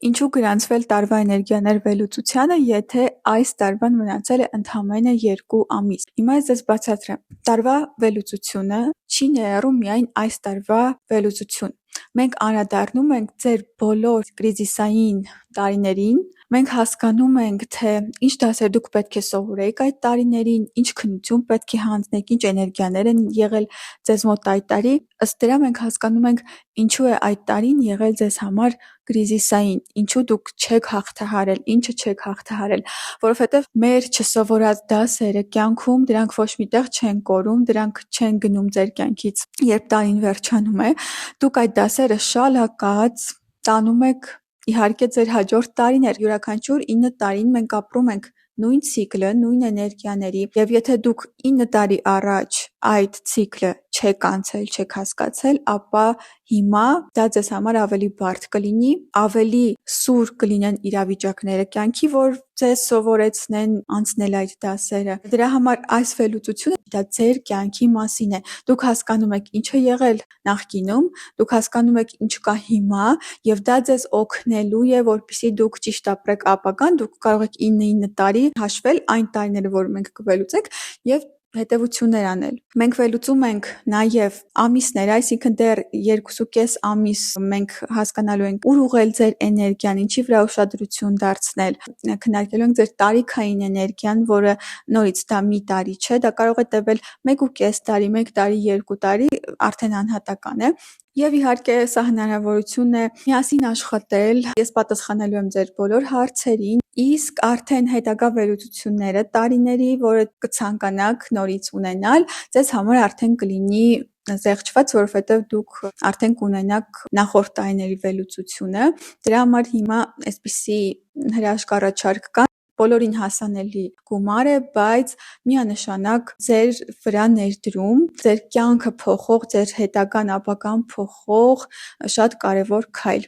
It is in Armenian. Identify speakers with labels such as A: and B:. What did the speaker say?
A: Ինչու գրանցվել տարվա էներգիաներ վերլուծությանը, եթե այս տարվան մնացել է ընդամենը 2 ամիս։ Հիմա ես ձեզ բացատրեմ։ Տարվա վերլուծությունը չի ներառում միայն այս տարվա վերլուծություն։ Մենք անդրադառնում ենք ձեր բոլոր կրիզիսային տարիներին, մենք հասկանում ենք, թե ինչ դասեր դուք պետք է սովորեիք այդ տարիներին, ինչ քննություն պետք է հանձնեիք, ինչ էներգիաներ են եղել ձեզ մոտ այդ տարի, ըստ դրա մենք հասկանում ենք ինչու է այդ տարին եղել ձեզ համար կրիզիսային, ինչու դուք չեք հաղթահարել, ինչը չեք հաղթահարել, որովհետև մեր չսովորած դասերը կյանքում դրանք ոչ միտեղ չեն կորում, դրանք չեն գնում ձեր կյանքից, երբ տարին վերջանում է, դուք այդ դասերը շալակած տանում եք իհարկե ձեր հաջորդ տարիներ, յուրաքանչյուր 9 տարին մենք ապրում ենք նույն ցիկլը, նույն էներգիաների, եւ եթե դուք 9 տարի առաջ այդ ցիկլը չեք անցել, չեք հասկացել, ապա հիմա դա ձեզ համար ավելի բարդ կլինի, ավելի սուր կլինեն իրավիճակները կյանքի, որ ձեզ սովորեցնեն անցնել այդ դասերը։ Դրա համար այս վերլուծությունը դա ձեր կյանքի մասին է։ Դուք հասկանում եք ինչ է եղել նախկինում, դուք հասկանում եք ինչ կա հիմա, եւ դա ձեզ օգնելու է, որպեսզի դուք ճիշտ ապրեք ապագան, դուք կարող եք 9 տարի հաշվել այն տարիները, որ մենք կվերլուծենք եւ հետևություններ անել։ Մենք վերլուծում ենք նաև ամիսներ, այսինքն դեռ 2.5 ամիս մենք հասկանալու ենք ուր ուղղել ձեր էներգիան, ինչի վրա ուշադրություն դարձնել, քննարկելու ենք ձեր տարիքային էներգիան, որը նորից դա մի տարի չէ, դա կարող է տևել 1.5 տարի, 1 տարի, 2 տարի, արդեն անհատական է։ Եվ իհարկե սա հնարավորություն է միասին աշխատել, ես պատասխանելու եմ ձեր բոլոր հարցերին, իսկ արդեն հետագա վերլուծությունները տարիների, որը կցանկանաք նորից ունենալ, ձեզ համար արդեն կլինի զեղչված, որովհետև դուք արդեն կունենաք նախորդ տարիների վերլուծությունը, դրա համար հիմա այսպիսի հրաշք առաջարկ կա, բոլորին հասանելի գումար է, բայց միանշանակ ձեր վրա ներդրում, ձեր կյանքը փոխող, ձեր հետագան ապագան փոխող շատ կարևոր քայլ։